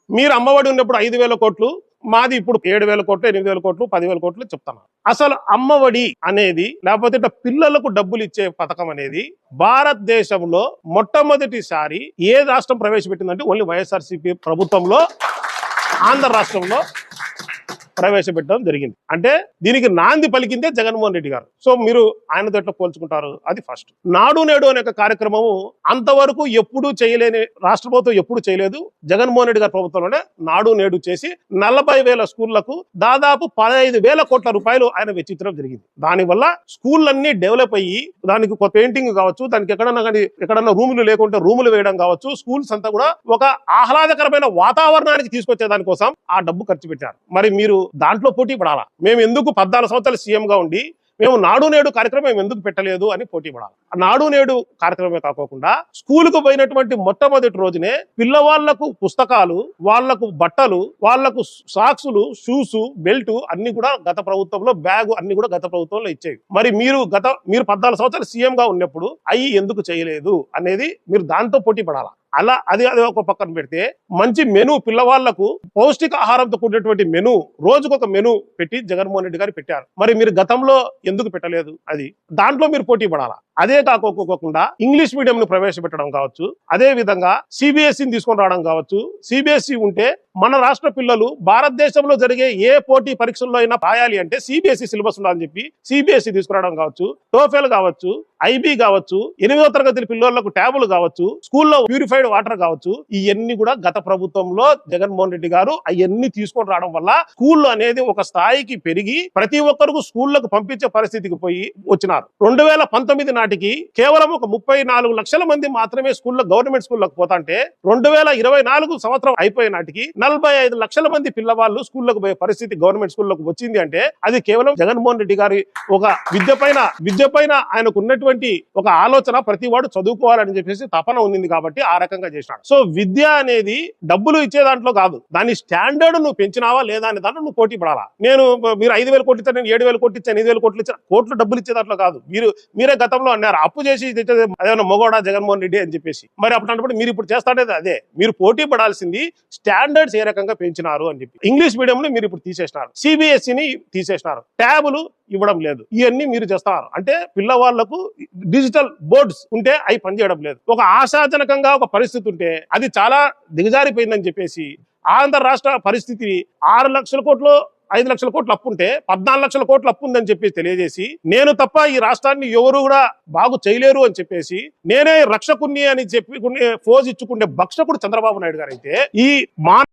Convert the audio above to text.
మీరు అమ్మఒడి ఉన్నప్పుడు 5,000 కోట్లు, మాది ఇప్పుడు 7,000 కోట్లు, 8,000 కోట్లు, 10,000 కోట్లు చెప్తాను. అసలు అమ్మఒడి అనేది లేకపోతే ఇట్లా పిల్లలకు డబ్బులు ఇచ్చే పథకం అనేది భారతదేశంలో మొట్టమొదటిసారి ఏ రాష్ట్రం ప్రవేశపెట్టిందంటే ఓన్లీ వైఎస్ఆర్సీపీ ప్రభుత్వంలో ఆంధ్ర రాష్ట్రంలో ప్రవేశపెట్టడం జరిగింది. అంటే దీనికి నాంది పలికిందే జగన్మోహన్ రెడ్డి గారు. సో మీరు ఆయనతో ఎట్లా పోల్చుకుంటారు? అది ఫస్ట్. నాడు నేడు అనే కార్యక్రమము అంతవరకు ఎప్పుడు చేయలేని రాష్ట్ర ప్రభుత్వం ఎప్పుడు చేయలేదు. జగన్మోహన్ రెడ్డి గారి ప్రభుత్వంలోనే నాడు నేడు చేసి 40,000 స్కూళ్లకు దాదాపు 15,000 కోట్ల రూపాయలు ఆయన వెచ్చించడం జరిగింది. దానివల్ల స్కూళ్ళన్నీ డెవలప్ అయ్యి దానికి ఒక పెయింటింగ్ కావచ్చు, దానికి ఎక్కడన్నా రూములు లేకుంటే రూములు వేయడం కావచ్చు, స్కూల్స్ అంతా కూడా ఒక ఆహ్లాదకరమైన వాతావరణానికి తీసుకొచ్చే దానికోసం ఆ డబ్బు ఖర్చు పెట్టారు. మరి మీరు దాంట్లో పోటీ పడాలా? మేము ఎందుకు 14 సంవత్సరాలు సీఎం గా ఉండి మేము నాడు నేడు కార్యక్రమం మేము ఎందుకు పెట్టలేదు అని పోటీ పడాలి. నాడు నేడు కార్యక్రమమే కాకుండా స్కూలుకు పోయినటువంటి మొట్టమొదటి రోజునే పిల్లవాళ్లకు పుస్తకాలు, వాళ్లకు బట్టలు, వాళ్లకు సాక్సులు, షూస్, బెల్ట్ అన్ని కూడా గత ప్రభుత్వంలో, బ్యాగు అన్ని కూడా గత ప్రభుత్వంలో ఇచ్చేవి. మరి మీరు 14 సంవత్సరాలు సీఎం గా ఉన్నప్పుడు అవి ఎందుకు చేయలేదు అనేది మీరు దాంతో పోటీ పడాలా. అలా అది ఒక పక్కన పెడితే మంచి మెను, పిల్లవాళ్లకు పౌష్టిక ఆహారంతో కూడినటువంటి మెను, రోజుకొక మెను పెట్టి జగన్మోహన్ రెడ్డి గారు పెట్టారు. మరి మీరు గతంలో ఎందుకు పెట్టలేదు? అది దాంట్లో మీరు పోటీ పడాలా. అదే కాకోకుండా ఇంగ్లీష్ మీడియం ను ప్రవేశపెట్టడం కావచ్చు, అదే విధంగా సిబిఎస్ఈని తీసుకొని రావడం కావచ్చు. సిబిఎస్ఈ ఉంటే మన రాష్ట్ర పిల్లలు భారతదేశంలో జరిగే ఏ పోటీ పరీక్షల్లో అయినా రాయాలి అంటే సిబిఎస్ఈ సిలబస్ ఉండాలని చెప్పి సిబిఎస్ఈ తీసుకురావడం కావచ్చు, టోఫెల్ కావచ్చు, ఐబీ కావచ్చు, 8వ తరగతి పిల్లలకు ట్యాబులు కావచ్చు, స్కూల్లో ప్యూరిఫైడ్ వాటర్ కావచ్చు, ఇవన్నీ కూడా గత ప్రభుత్వంలో జగన్మోహన్ రెడ్డి గారు అవన్నీ తీసుకొని రావడం వల్ల స్కూల్ అనేది ఒక స్థాయికి పెరిగి ప్రతి ఒక్కరికి స్కూళ్లకు పంపించే పరిస్థితికి పోయి వచ్చినారు. 2019 నాటికి కేవలం ఒక 34 లక్షల మంది మాత్రమే స్కూల్లో, గవర్నమెంట్ స్కూళ్ళకు పోతాంటే 2024 సంవత్సరం అయిపోయే నాటికి 45 లక్షల మంది పిల్లవాళ్ళు స్కూళ్ళకు పోయే పరిస్థితి గవర్నమెంట్ స్కూళ్ళకు వచ్చింది. అంటే అది కేవలం జగన్మోహన్ రెడ్డి గారి ఒక విద్య పైన ఆయనకు ఉన్నటువంటి ఒక ఆలోచన, ప్రతి వాడు చదువుకోవాలని చెప్పేసి తపన ఉంది కాబట్టి ఆ రకంగా చేసినాడు. సో విద్య అనేది డబ్బులు ఇచ్చే దాంట్లో కాదు, దాని స్టాండర్డ్ నువ్వు పెంచినావా లేదా అనే దాంట్లో నువ్వు పోటీ పడాలా. మీరు 5,000 కోట్లు ఇచ్చారు, నేను 7,000 కోట్లు ఇచ్చాను, 8,000 కోట్లు ఇచ్చాను, కోట్లు డబ్బులు ఇచ్చే దాంట్లో కాదు. మీరే గతంలో అన్నారు అప్పు చేసి అదేమన్నా మొగోడా జగన్మోహన్ రెడ్డి అని చెప్పేసి. మరి అప్పుడు మీరు ఇప్పుడు చేస్తాడే అదే. మీరు పోటీ పడాల్సింది స్టాండర్డ్స్ ఏ రకంగా పెంచినారు అని చెప్పి. ఇంగ్లీష్ మీడియం ని మీరు ఇప్పుడు తీసేసినారు, సిబిఎస్ఈని తీసేసినారు, ట్యాబులు ఇవ్వడం లేదు, ఇవన్నీ మీరు చేస్తున్నారు. అంటే పిల్లవాళ్లకు డిజిటల్ బోర్డ్స్ ఉంటే అవి పనిచేయడం లేదు. ఒక ఆశాజనకంగా ఒక పరిస్థితి ఉంటే అది చాలా దిగజారిపోయిందని చెప్పేసి ఆంధ్ర రాష్ట్ర పరిస్థితి 6 లక్షల కోట్లు, 5 లక్షల కోట్లు అప్పు ఉంటే 14 లక్షల కోట్లు అప్పు ఉందని చెప్పేసి తెలియజేసి, నేను తప్ప ఈ రాష్ట్రాన్ని ఎవరు కూడా బాగు చేయలేరు అని చెప్పేసి, నేనే రక్షకుణ్ణి అని చెప్పి ఫోజ్ ఇచ్చుకునే భక్షకుడు చంద్రబాబు నాయుడు గారు అయితే ఈ